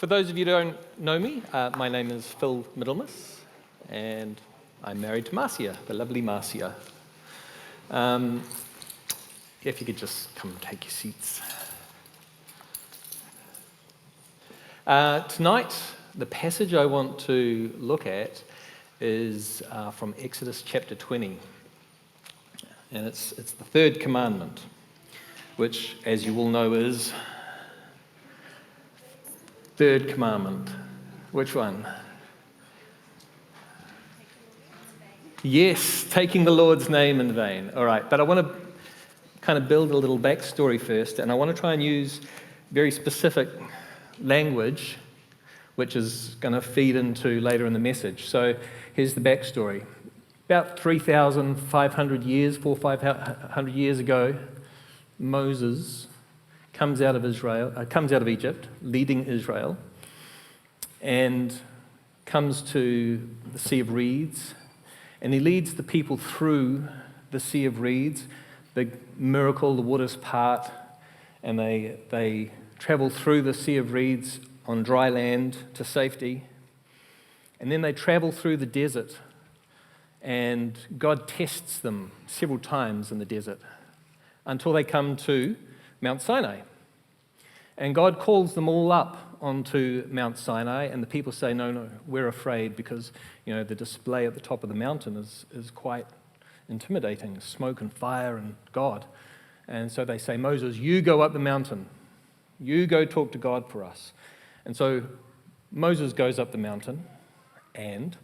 For those of you who don't know me, my name is Phil Middlemiss, and I'm married to Marcia, the lovely Marcia. If you could just come and take your seats. Tonight, the passage I want to look at is from Exodus chapter 20, and it's the third commandment, which, as you all know, is third commandment. Which one? Yes, taking the Lord's name in vain. All right, but I want to kind of build a little backstory first, and I want to try and use very specific language, which is going to feed into later in the message. So here's the backstory. About 3,500 years, 500 years ago, Moses comes out of Egypt, leading Israel, and comes to the Sea of Reeds, and he leads the people through the Sea of Reeds. Big miracle, the waters part, and they travel through the Sea of Reeds on dry land to safety, and then they travel through the desert, and God tests them several times in the desert until they come to Mount Sinai. And God calls them all up onto Mount Sinai, and the people say, no, we're afraid because, the display at the top of the mountain is quite intimidating, smoke and fire and God. And so they say, Moses, you go up the mountain. You go talk to God for us. And so Moses goes up the mountain, and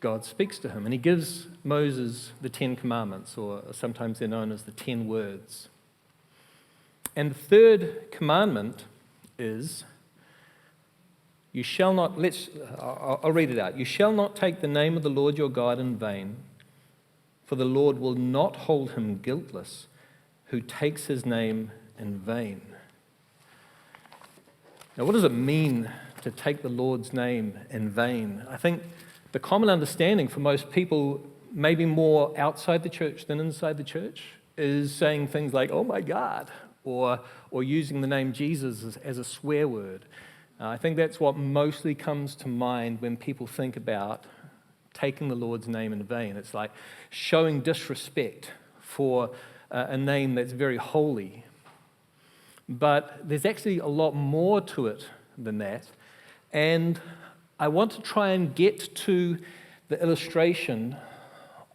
God speaks to him, and he gives Moses the 10 Commandments, or sometimes they're known as the 10 words. And the third commandment is, you shall not, I'll read it out. You shall not take the name of the Lord your God in vain, for the Lord will not hold him guiltless who takes his name in vain. Now, what does it mean to take the Lord's name in vain? I think the common understanding for most people, maybe more outside the church than inside the church, is saying things like, oh my God, or using the name Jesus as a swear word. I think that's what mostly comes to mind when people think about taking the Lord's name in vain. It's like showing disrespect for a name that's very holy. But there's actually a lot more to it than that. And I want to try and get to the illustration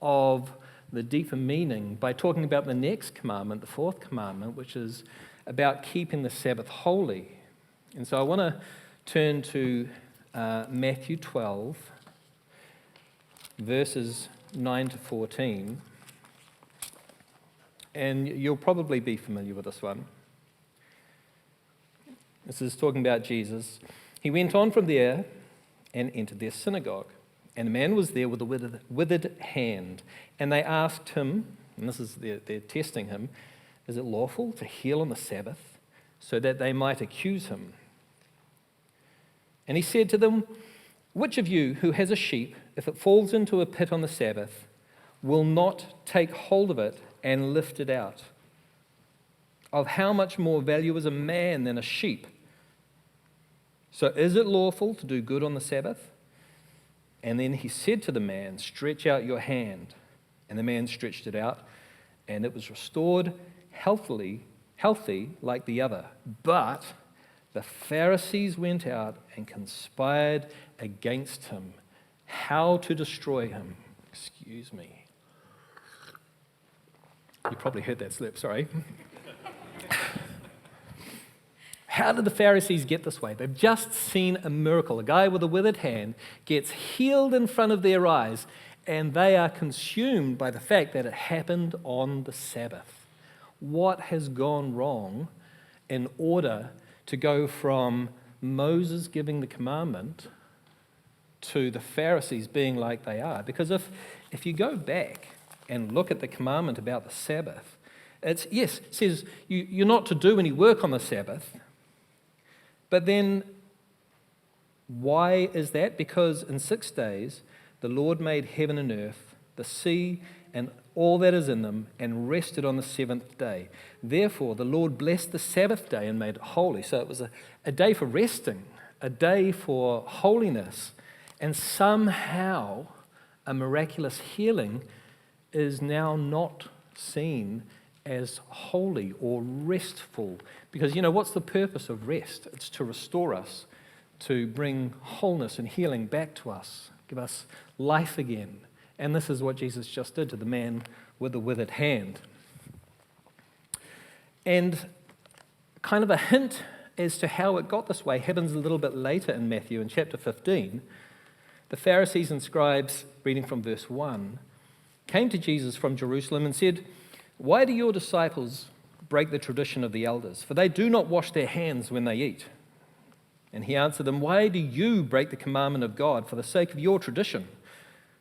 of the deeper meaning by talking about the next commandment, the fourth commandment, which is about keeping the Sabbath holy. And so I want to turn to Matthew 12, verses 9 to 14. And you'll probably be familiar with this one. This is talking about Jesus. He went on from there and entered their synagogue. And a man was there with a withered hand. And they asked him, and this is they're testing him, is it lawful to heal on the Sabbath? So that they might accuse him. And he said to them, which of you who has a sheep, if it falls into a pit on the Sabbath, will not take hold of it and lift it out? Of how much more value is a man than a sheep? So is it lawful to do good on the Sabbath? And then he said to the man, stretch out your hand. And the man stretched it out, and it was restored healthy like the other. But the Pharisees went out and conspired against him, how to destroy him. Excuse me. You probably heard that slip, sorry. How did the Pharisees get this way? They've just seen a miracle. A guy with a withered hand gets healed in front of their eyes, and they are consumed by the fact that it happened on the Sabbath. What has gone wrong in order to go from Moses giving the commandment to the Pharisees being like they are? Because if you go back and look at the commandment about the Sabbath, it says you're not to do any work on the Sabbath. But then, why is that? Because in 6 days, the Lord made heaven and earth, the sea, and all that is in them, and rested on the seventh day. Therefore, the Lord blessed the Sabbath day and made it holy. So it was a day for resting. a day for holiness, and somehow a miraculous healing is now not seen as holy or restful. Because, what's the purpose of rest? It's to restore us, to bring wholeness and healing back to us, give us life again. And this is what Jesus just did to the man with the withered hand. And kind of a hint as to how it got this way happens a little bit later in Matthew in chapter 15. The Pharisees and scribes, reading from verse 1, came to Jesus from Jerusalem and said, "Why do your disciples break the tradition of the elders? For they do not wash their hands when they eat." And he answered them, "Why do you break the commandment of God for the sake of your tradition?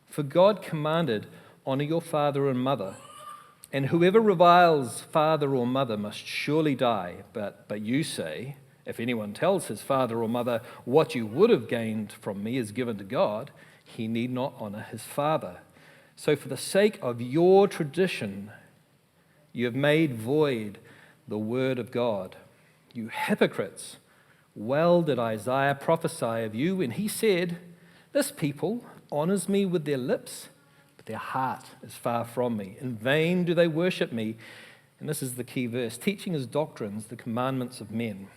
For God commanded, 'Honor your father and mother,' and whoever reviles father or mother must surely die. But you say, if anyone tells his father or mother, 'What you would have gained from me is given to God,' he need not honor his father. So for the sake of your tradition, you have made void the word of God. You hypocrites, well did Isaiah prophesy of you when he said, 'This people honors me with their lips, but their heart is far from me. In vain do they worship me,' and this is the key verse, 'teaching as doctrines the commandments of men.'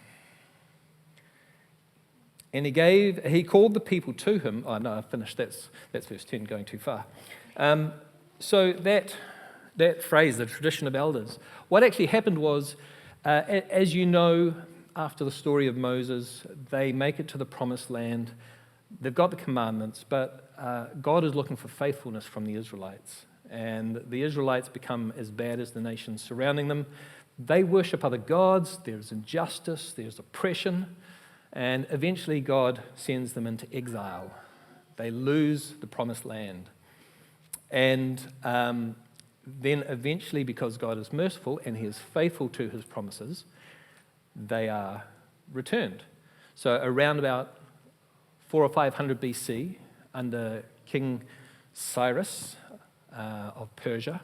And he called the people to him." Oh, no, I finished. That's verse 10, going too far. So that phrase, the tradition of elders, what actually happened was, as you know, after the story of Moses, they make it to the promised land. They've got the commandments, but God is looking for faithfulness from the Israelites. And the Israelites become as bad as the nations surrounding them. They worship other gods. There's injustice. There's oppression. And eventually God sends them into exile. They lose the promised land. And then eventually, because God is merciful and he is faithful to his promises, they are returned. So around about 400 or 500 BC, under King Cyrus of Persia,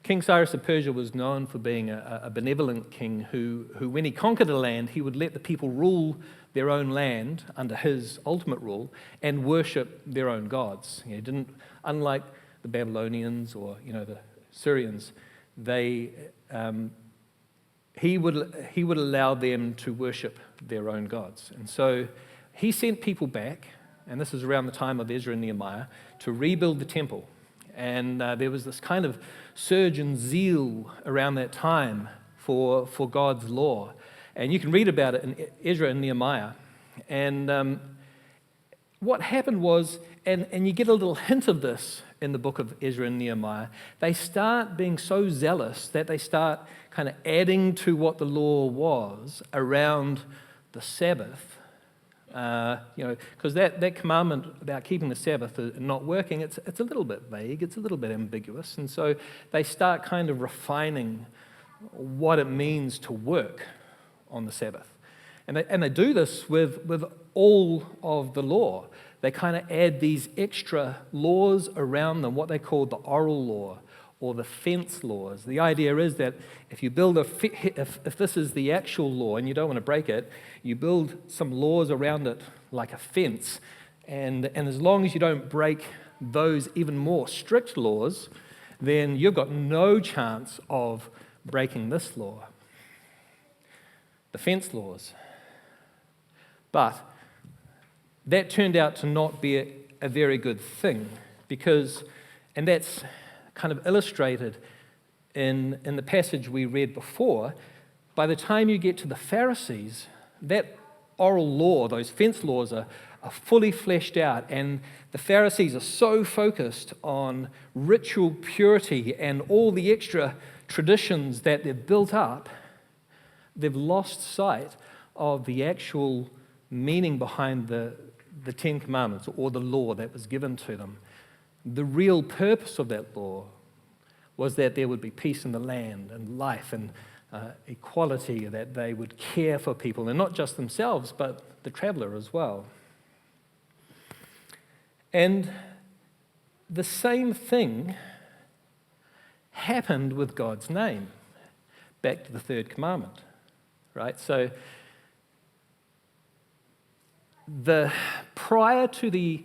King Cyrus of Persia was known for being a benevolent king who, when he conquered a land, he would let the people rule their own land under his ultimate rule and worship their own gods. He didn't, unlike the Babylonians or the Syrians, he would allow them to worship their own gods. And so he sent people back, and this is around the time of Ezra and Nehemiah, to rebuild the temple. And there was this kind of surge in zeal around that time for God's law. And you can read about it in Ezra and Nehemiah. And what happened was, and you get a little hint of this in the book of Ezra and Nehemiah, they start being so zealous that they start kind of adding to what the law was around the Sabbath. Because that commandment about keeping the Sabbath and not working, it's a little bit vague, it's a little bit ambiguous, and so they start kind of refining what it means to work on the Sabbath. And they do this with all of the law. They kind of add these extra laws around them, what they call the oral law or the fence laws. The idea is that if you build if this is the actual law and you don't want to break it, you build some laws around it like a fence, and as long as you don't break those even more strict laws, then you've got no chance of breaking this law, the fence laws. But that turned out to not be a very good thing, because, and that's kind of illustrated in the passage we read before, by the time you get to the Pharisees, that oral law, those fence laws are fully fleshed out, and the Pharisees are so focused on ritual purity and all the extra traditions that they've built up, they've lost sight of the actual meaning behind the Ten Commandments or the law that was given to them. The real purpose of that law was that there would be peace in the land and life and equality, that they would care for people, and not just themselves, but the traveler as well. And the same thing happened with God's name, back to the third commandment, right? So prior to the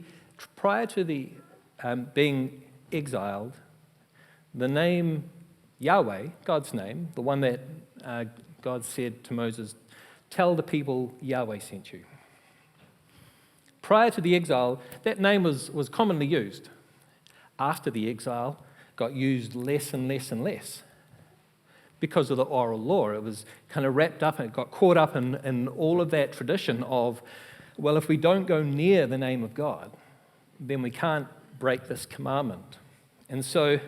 being exiled, the name Yahweh, God's name, the one that God said to Moses, tell the people Yahweh sent you. Prior to the exile, that name was commonly used. After the exile, got used less and less and less because of the oral law. It was kind of wrapped up and it got caught up in all of that tradition of, well, if we don't go near the name of God, then we can't break this commandment. And so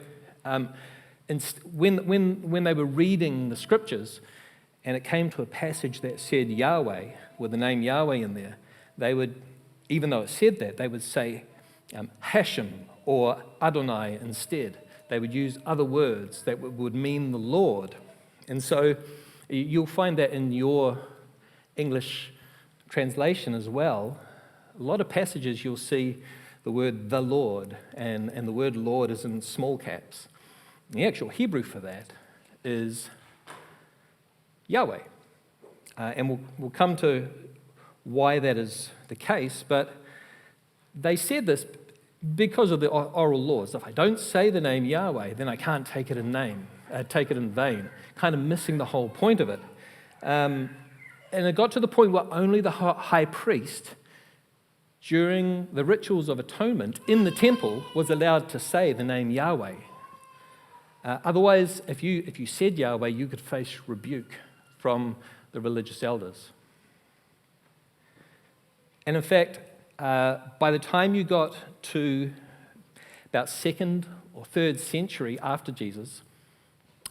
when they were reading the scriptures and it came to a passage that said Yahweh, with the name Yahweh in there, they would, even though it said that, they would say Hashem or Adonai instead. They would use other words that would mean the Lord. And so you'll find that in your English translation as well. A lot of passages you'll see the word the Lord, and the word Lord is in small caps. The actual Hebrew for that is Yahweh. And we'll come to why that is the case, but they said this because of the oral laws. If I don't say the name Yahweh, then I can't take it in vain, kind of missing the whole point of it. And it got to the point where only the high priest, during the rituals of atonement in the temple, was allowed to say the name Yahweh. Otherwise, if you said Yahweh, you could face rebuke from the religious elders. And in fact, by the time you got to about 2nd or 3rd century after Jesus,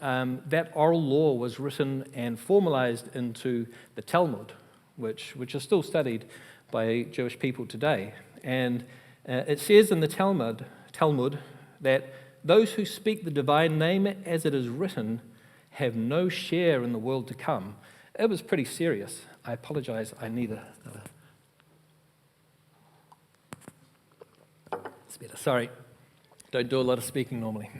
that oral law was written and formalized into the Talmud, which is still studied by Jewish people today. And it says in the Talmud that those who speak the divine name as it is written have no share in the world to come. It was pretty serious. I apologize, I need another. It's better, sorry. Don't do a lot of speaking normally.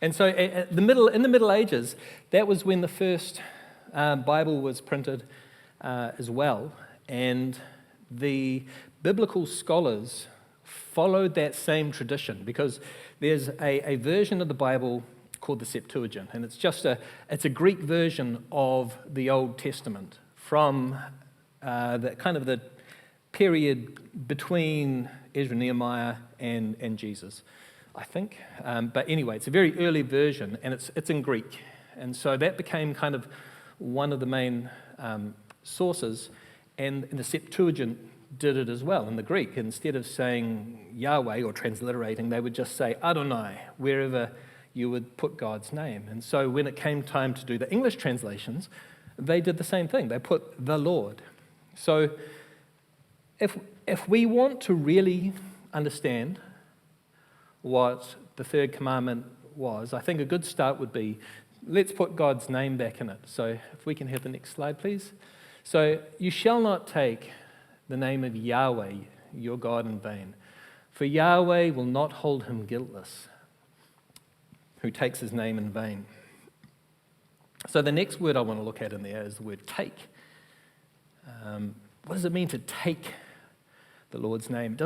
And so in the Middle Ages, that was when the first Bible was printed as well. And the biblical scholars followed that same tradition because there's a version of the Bible called the Septuagint, and it's a Greek version of the Old Testament from the period between Ezra and Nehemiah and Jesus, I think. But anyway, it's a very early version, and it's in Greek. And so that became kind of one of the main sources, and the Septuagint did it as well in the Greek. Instead of saying Yahweh or transliterating, they would just say Adonai, wherever you would put God's name. And so when it came time to do the English translations, they did the same thing. They put the Lord. So if we want to really understand what the third commandment was, I think a good start would be, let's put God's name back in it. So if we can have the next slide, please. So you shall not take the name of Yahweh, your God, in vain, for Yahweh will not hold him guiltless who takes his name in vain. So the next word I want to look at in there is the word take. What does it mean to take the Lord's name? It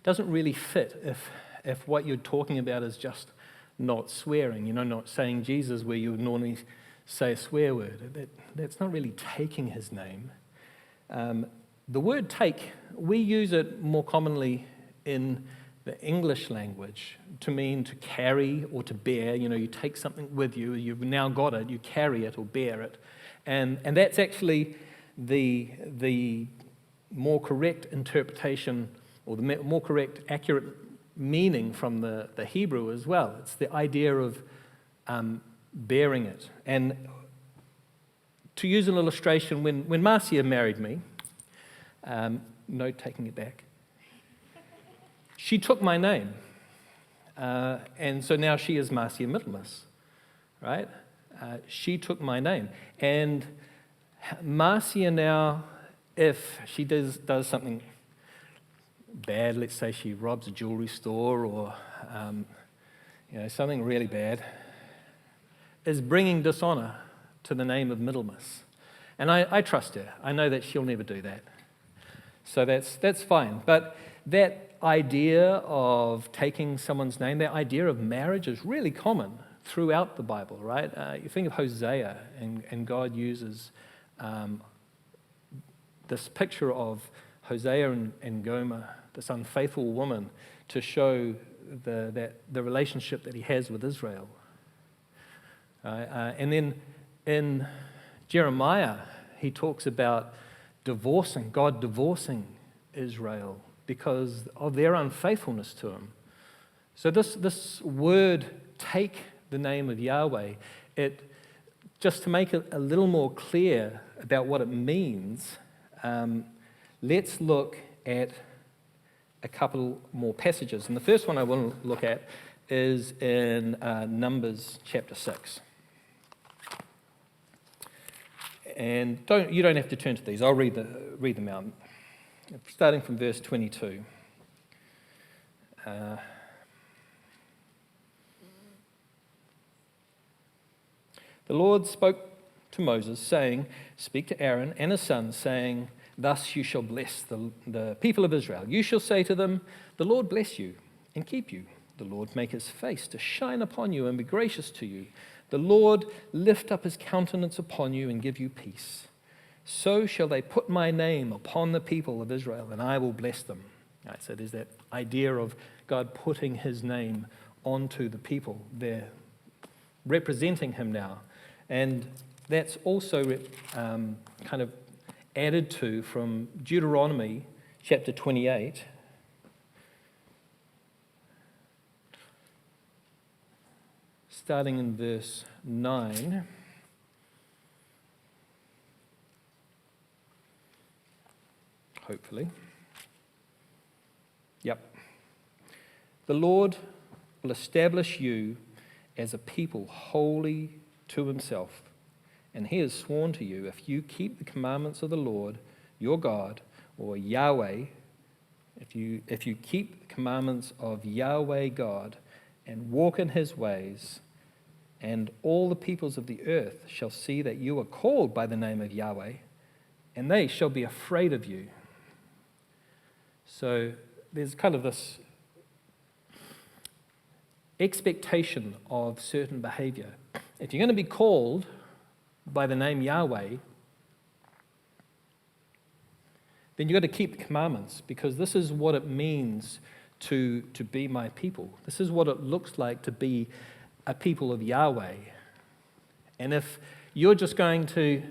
doesn't really fit if what you're talking about is just not swearing, not saying Jesus where you would normally say a swear word. That's not really taking his name. The word take, we use it more commonly in the English language to mean to carry or to bear. You take something with you, you've now got it, you carry it or bear it. And that's actually the more correct interpretation, or the more correct, accurate meaning from the Hebrew as well. It's the idea of bearing it. And to use an illustration, when Marcia married me, no taking it back, she took my name. And so now she is Marcia Middlemiss, right? She took my name. And Marcia now, if she does something bad, let's say she robs a jewelry store or something really bad, is bringing dishonor to the name of Middlemiss. And I trust her. I know that she'll never do that. So that's fine. But that idea of taking someone's name, that idea of marriage is really common throughout the Bible, right? You think of Hosea, and God uses this picture of Hosea and Gomer, this unfaithful woman, to show the relationship that he has with Israel. And then in Jeremiah, he talks about God divorcing Israel because of their unfaithfulness to him. So this word, take the name of Yahweh, just to make it a little more clear about what it means, let's look at a couple more passages. And the first one I want to look at is in Numbers chapter 6. And you don't have to turn to these. I'll read them out. Starting from verse 22. The Lord spoke to Moses, saying, "Speak to Aaron and his sons, saying, thus you shall bless the people of Israel. You shall say to them, the Lord bless you and keep you. The Lord make his face to shine upon you and be gracious to you. The Lord lift up his countenance upon you and give you peace. So shall they put my name upon the people of Israel, and I will bless them." All right, so there's that idea of God putting his name onto the people. They're representing him now. And that's also kind of added to from Deuteronomy chapter 28. Starting in verse 9. Hopefully. Yep. The Lord will establish you as a people holy to himself. And he has sworn to you, if you keep the commandments of the Lord, your God, or Yahweh, if you keep the commandments of Yahweh God and walk in his ways, and all the peoples of the earth shall see that you are called by the name of Yahweh, and they shall be afraid of you. So there's kind of this expectation of certain behavior. If you're going to be called by the name Yahweh, then you've got to keep the commandments, because this is what it means to be my people. This is what it looks like to be a people of Yahweh. And if you're just going to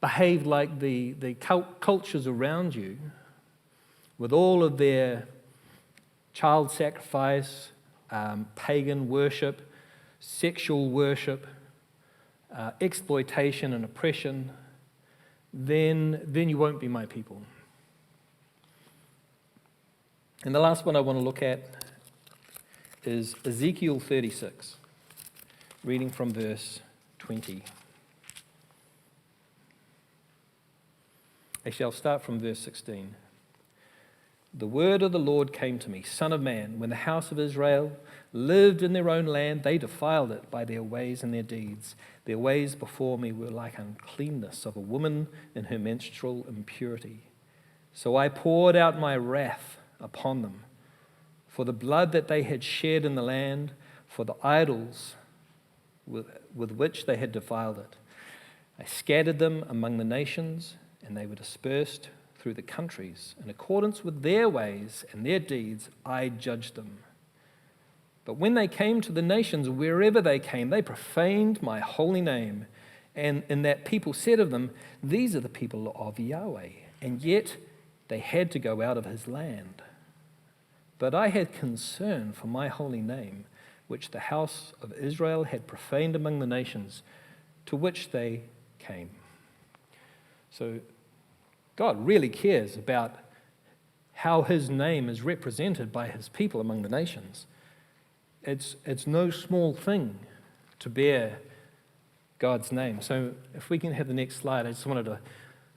behave like the cultures around you, with all of their child sacrifice, pagan worship, sexual worship, exploitation and oppression, then you won't be my people. And the last one I want to look at is Ezekiel 36, reading from verse 20. Actually, I'll start from verse 16. The word of the Lord came to me, Son of man, when the house of Israel lived in their own land, they defiled it by their ways and their deeds. Their ways before me were like uncleanness of a woman in her menstrual impurity. So I poured out my wrath upon them for the blood that they had shed in the land, for the idols with which they had defiled it. I scattered them among the nations, and they were dispersed through the countries. In accordance with their ways and their deeds, I judged them. But when they came to the nations, wherever they came, they profaned my holy name. And in that people said of them, these are the people of Yahweh. And yet they had to go out of his land. But I had concern for my holy name, which the house of Israel had profaned among the nations to which they came. So God really cares about how his name is represented by his people among the nations. It's no small thing to bear God's name. So if we can have the next slide, I just wanted to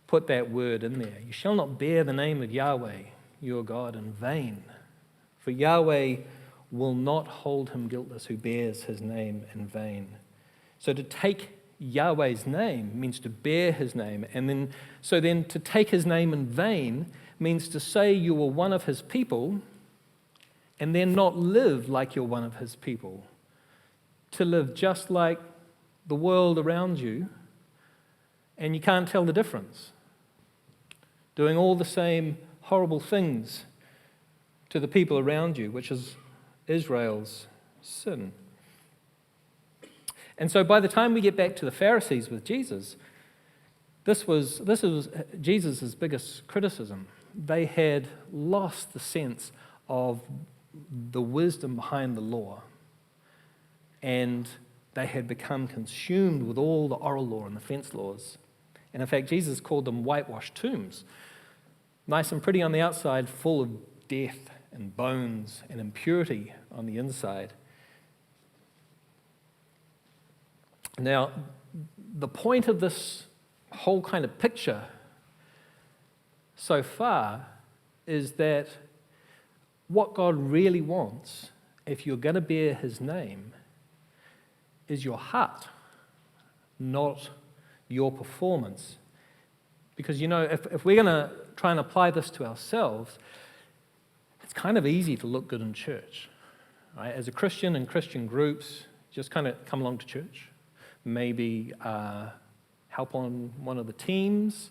put that word in there. You shall not bear the name of Yahweh, your God, in vain. For Yahweh will not hold him guiltless who bears his name in vain. So to take Yahweh's name means to bear his name. And then to take his name in vain means to say you were one of his people and then not live like you're one of his people. To live just like the world around you, and you can't tell the difference. Doing all the same horrible things to the people around you, which is Israel's sin. And so by the time we get back to the Pharisees with Jesus, this was Jesus' biggest criticism. They had lost the sense of the wisdom behind the law, and they had become consumed with all the oral law and the fence laws. And in fact, Jesus called them whitewashed tombs, nice and pretty on the outside, full of death and bones and impurity on the inside. Now, the point of this whole kind of picture so far is that what God really wants, if you're going to bear his name, is your heart, not your performance. Because, if we're going to try and apply this to ourselves, it's kind of easy to look good in church. Right? As a Christian in Christian groups, just kind of come along to church. Maybe help on one of the teams.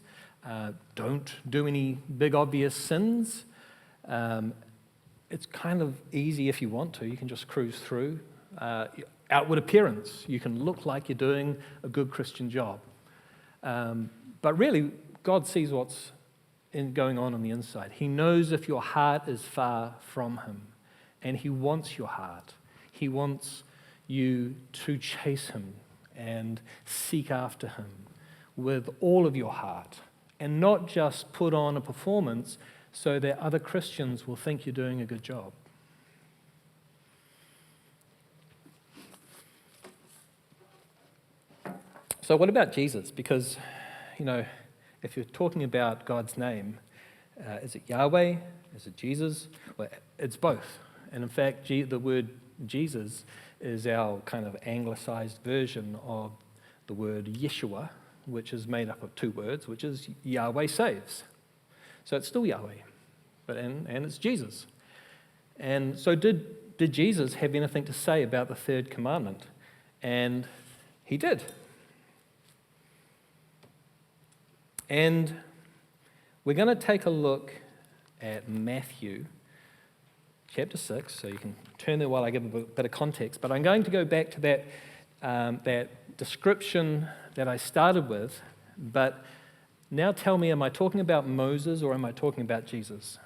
Don't do any big obvious sins. It's kind of easy if you want to. You can just cruise through. Outward appearance, you can look like you're doing a good Christian job. But really, God sees what's going on the inside. He knows if your heart is far from him, and he wants your heart. He wants you to chase him and seek after him with all of your heart, and not just put on a performance so that other Christians will think you're doing a good job. So what about Jesus? Because, if you're talking about God's name, is it Yahweh? Is it Jesus? Well, it's both. And in fact, the word Jesus is our kind of anglicized version of the word Yeshua, which is made up of two words, which is Yahweh saves. So it's still Yahweh, and it's Jesus. And so did Jesus have anything to say about the third commandment? And he did. And we're going to take a look at Matthew chapter 6, so you can turn there while I give a bit of context. But I'm going to go back to that description that I started with. But now tell me, am I talking about Moses or am I talking about Jesus?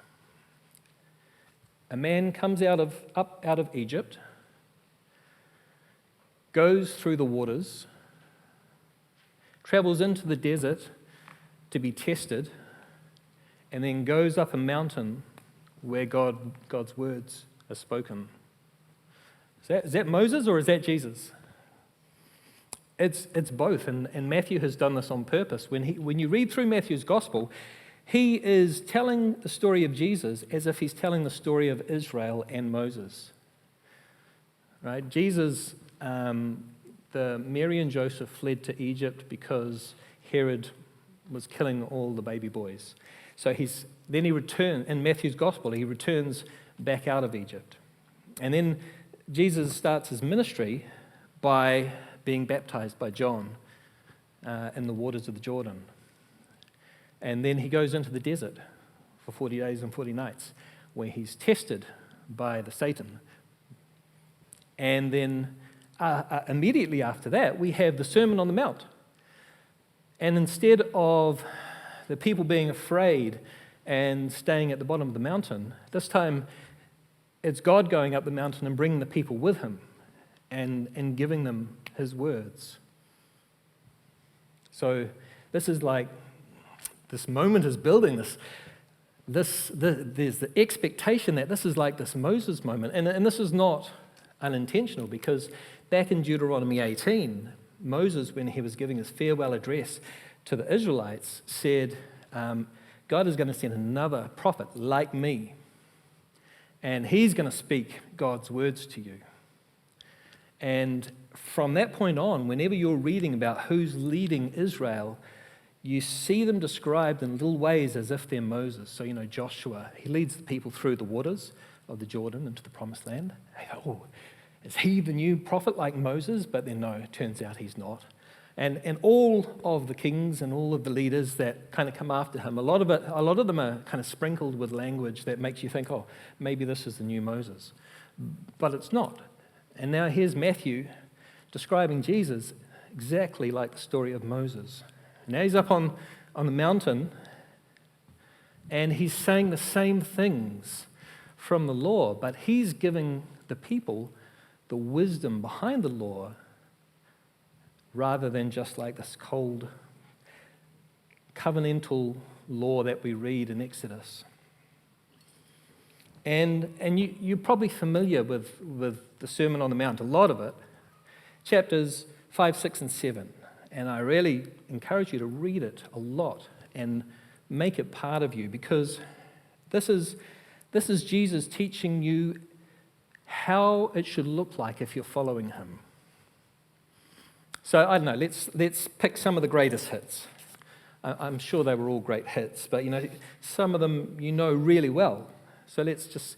A man comes out of Egypt, goes through the waters, travels into the desert to be tested, and then goes up a mountain where God's words are spoken. Is that Moses or is that Jesus? It's both, and Matthew has done this on purpose. When you read through Matthew's gospel, he is telling the story of Jesus as if he's telling the story of Israel and Moses. Right? Jesus, Mary and Joseph fled to Egypt because Herod was killing all the baby boys. So then he returned, in Matthew's gospel, he returns back out of Egypt. And then Jesus starts his ministry by being baptized by John in the waters of the Jordan. And then he goes into the desert for 40 days and 40 nights, where he's tested by the Satan. And then immediately after that, we have the Sermon on the Mount. And instead of the people being afraid and staying at the bottom of the mountain, this time it's God going up the mountain and bringing the people with him and giving them his words. So this is like, this moment is building there's the expectation that this is like this Moses moment. And this is not unintentional, because back in Deuteronomy 18, Moses, when he was giving his farewell address to the Israelites, said, God is going to send another prophet like me, and he's going to speak God's words to you. And from that point on, whenever you're reading about who's leading Israel, you see them described in little ways as if they're Moses. So, Joshua, he leads the people through the waters of the Jordan into the promised land. Oh, is he the new prophet like Moses? But then no, it turns out he's not. And all of the kings and all of the leaders that kind of come after him, a lot of them are kind of sprinkled with language that makes you think, oh, maybe this is the new Moses. But it's not. And now here's Matthew describing Jesus exactly like the story of Moses. Now he's up on the mountain, and he's saying the same things from the law, but he's giving the people the wisdom behind the law rather than just like this cold covenantal law that we read in Exodus. And you're probably familiar with the Sermon on the Mount, a lot of it, chapters 5, 6, and 7. And I really encourage you to read it a lot and make it part of you, because this is Jesus teaching you how it should look like if you're following him. So I don't know, let's pick some of the greatest hits. I'm sure they were all great hits, but some of them really well. So let's just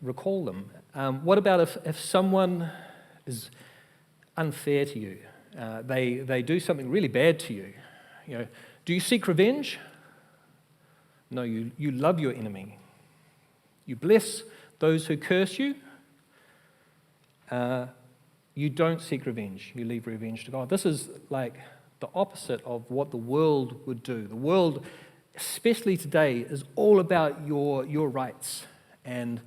recall them. What about if someone is unfair to you? They do something really bad to you. Do you seek revenge? No, you love your enemy. You bless those who curse you. You don't seek revenge. You leave revenge to God. This is like the opposite of what the world would do. The world, especially today, is all about your rights and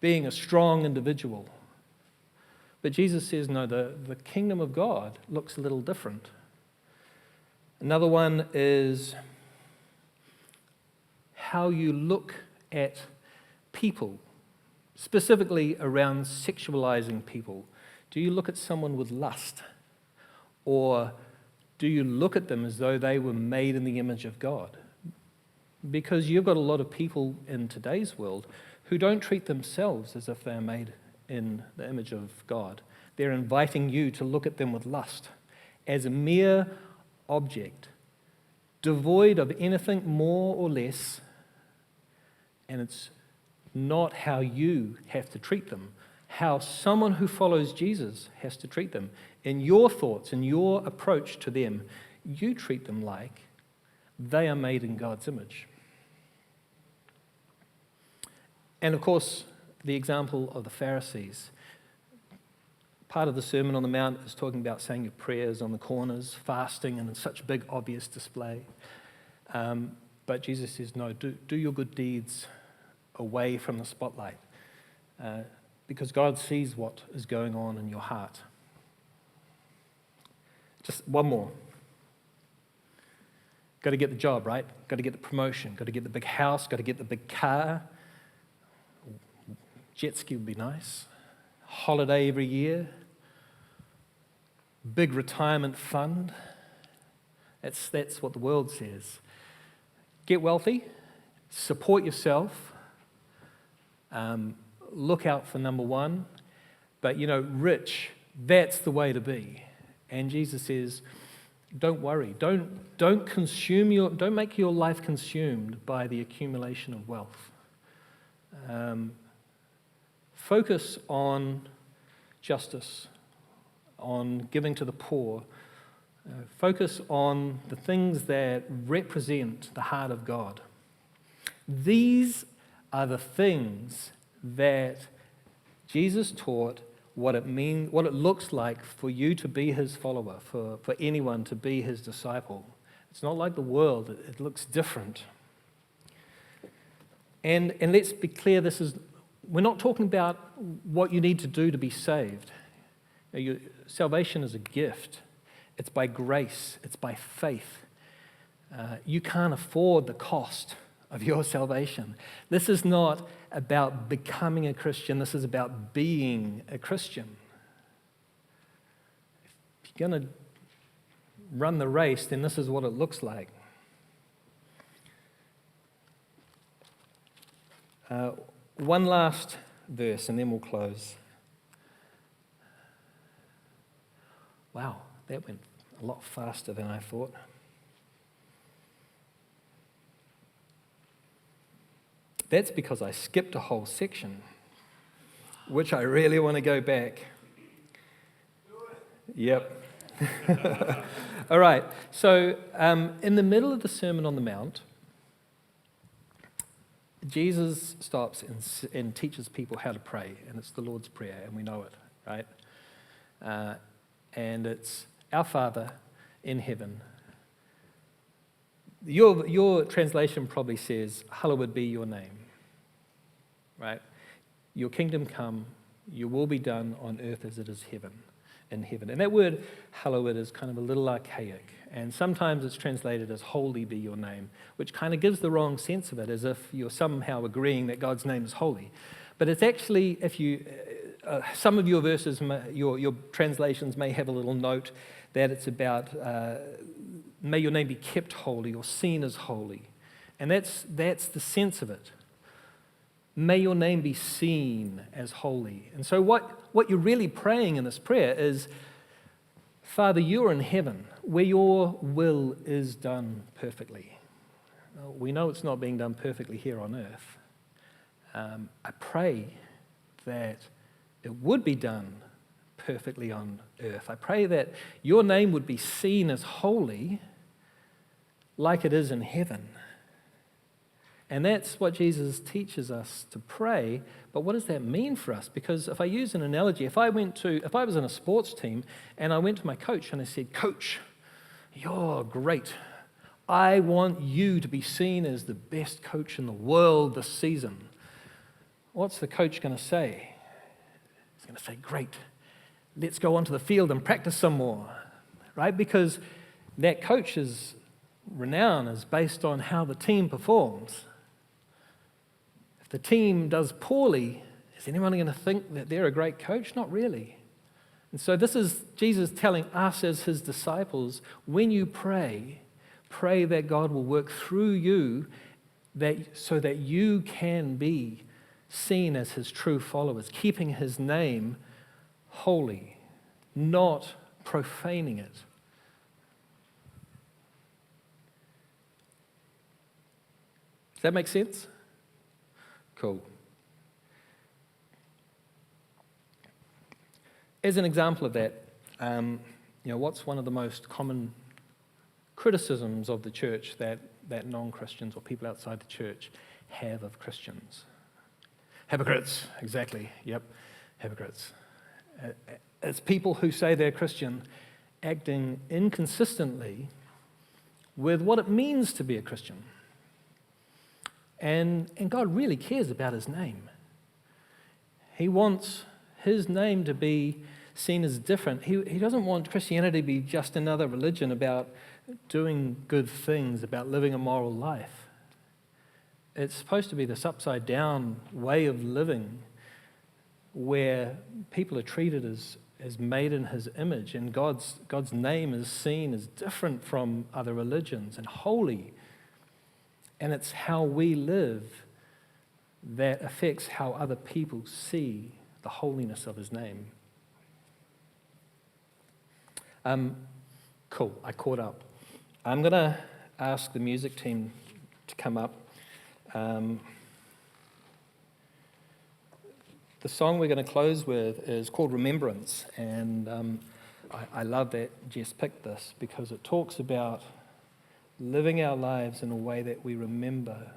being a strong individual. But Jesus says, no, the kingdom of God looks a little different. Another one is how you look at people, specifically around sexualizing people. Do you look at someone with lust? Or do you look at them as though they were made in the image of God? Because you've got a lot of people in today's world who don't treat themselves as if they're made in the image of God. They're inviting you to look at them with lust as a mere object, devoid of anything more or less, and it's not how you have to treat them, how someone who follows Jesus has to treat them. In your thoughts, in your approach to them, you treat them like they are made in God's image. And of course, the example of the Pharisees. Part of the Sermon on the Mount is talking about saying your prayers on the corners, fasting, and in such big, obvious display. But Jesus says, no, do your good deeds away from the spotlight, because God sees what is going on in your heart. Just one more. Got to get the job, right? Got to get the promotion, got to get the big house, got to get the big car. Jet ski would be nice. Holiday every year. Big retirement fund. That's what the world says. Get wealthy, support yourself, look out for number one, but rich, that's the way to be. And Jesus says, don't worry, don't make your life consumed by the accumulation of wealth. Focus on justice, on giving to the poor. Focus on the things that represent the heart of God. These are the things that Jesus taught what it looks like for you to be his follower, for anyone to be his disciple. It's not like the world, it looks different. And let's be clear, we're not talking about what you need to do to be saved. Salvation is a gift. It's by grace. It's by faith. You can't afford the cost of your salvation. This is not about becoming a Christian. This is about being a Christian. If you're going to run the race, then this is what it looks like. One last verse, and then we'll close. Wow, that went a lot faster than I thought. That's because I skipped a whole section, which I really want to go back. Yep. All right, so in the middle of the Sermon on the Mount, Jesus stops and teaches people how to pray, and it's the Lord's Prayer, and we know it, right? And it's, Our Father in heaven. Your translation probably says, hallowed be your name, right? Your kingdom come, your will be done on earth as it is in heaven. And that word hallowed is kind of a little archaic, and sometimes it's translated as holy be your name, which kind of gives the wrong sense of it, as if you're somehow agreeing that God's name is holy. But it's actually, if you, some of your verses, your translations may have a little note that it's about, may your name be kept holy or seen as holy. And that's the sense of it. May your name be seen as holy. And so what you're really praying in this prayer is, Father, you're in heaven, where your will is done perfectly. Well, we know it's not being done perfectly here on earth. I pray that it would be done perfectly on earth. I pray that your name would be seen as holy like it is in heaven. And that's what Jesus teaches us to pray. But what does that mean for us? Because if I use an analogy, if I was in a sports team and I went to my coach and I said, Coach, you're great. I want you to be seen as the best coach in the world this season. What's the coach going to say? He's going to say, great. Let's go onto the field and practice some more, right? Because that coach's renown is based on how the team performs. If the team does poorly, is anyone going to think that they're a great coach? Not really. And so this is Jesus telling us as his disciples, when you pray that God will work through you so that you can be seen as his true followers, keeping his name holy, not profaning it. Does that make sense? Cool. As an example of that, what's one of the most common criticisms of the church that non-Christians or people outside the church have of Christians? Hypocrites, exactly. Yep, hypocrites. It's people who say they're Christian acting inconsistently with what it means to be a Christian. And God really cares about his name. He wants his name to be seen as different. He doesn't want Christianity to be just another religion about doing good things, about living a moral life. It's supposed to be this upside down way of living where people are treated as made in his image, and God's name is seen as different from other religions and holy. And it's how we live that affects how other people see the holiness of his name. Cool, I caught up. I'm going to ask the music team to come up. The song we're going to close with is called Remembrance, and I love that Jess picked this because it talks about living our lives in a way that we remember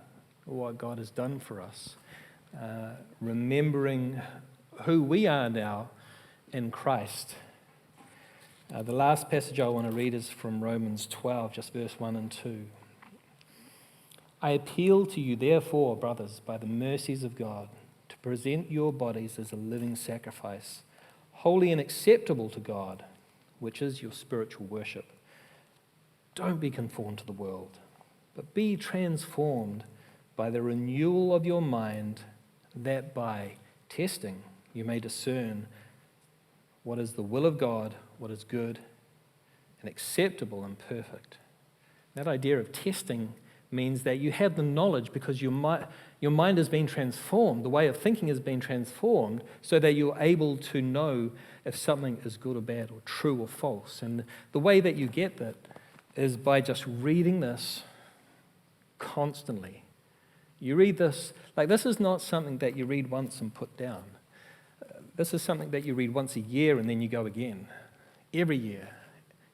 what God has done for us, remembering who we are now in Christ. The last passage I want to read is from Romans 12, just verse 1 and 2. I appeal to you, therefore, brothers, by the mercies of God, to present your bodies as a living sacrifice, holy and acceptable to God, which is your spiritual worship. Don't be conformed to the world, but be transformed by the renewal of your mind, that by testing you may discern what is the will of God, what is good and acceptable and perfect. That idea of testing means that you have the knowledge because your mind has been transformed, the way of thinking has been transformed, so that you're able to know if something is good or bad, or true or false. And the way that you get that is by just reading this constantly. You read this, like this is not something that you read once and put down. This is something that you read once a year and then you go again. Every year.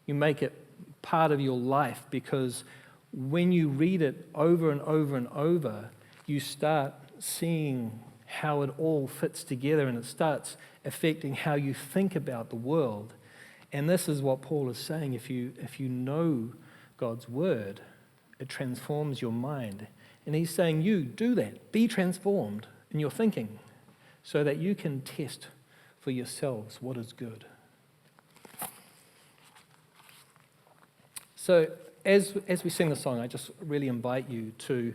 You make it part of your life, because when you read it over and over and over, you start seeing how it all fits together, and it starts affecting how you think about the world. And this is what Paul is saying. If you know God's word, it transforms your mind. And he's saying, you do that. Be transformed in your thinking so that you can test for yourselves what is good. So as we sing the song, I just really invite you to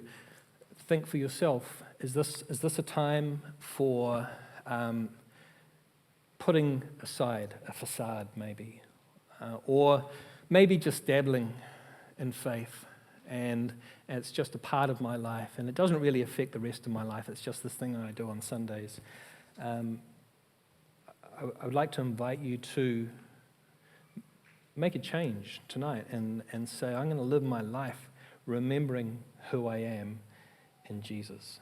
think for yourself, is this a time for putting aside a facade maybe? Or maybe just dabbling in faith, and it's just a part of my life, and it doesn't really affect the rest of my life. It's just this thing that I do on Sundays. I would like to invite you to make a change tonight and say, I'm going to live my life remembering who I am in Jesus.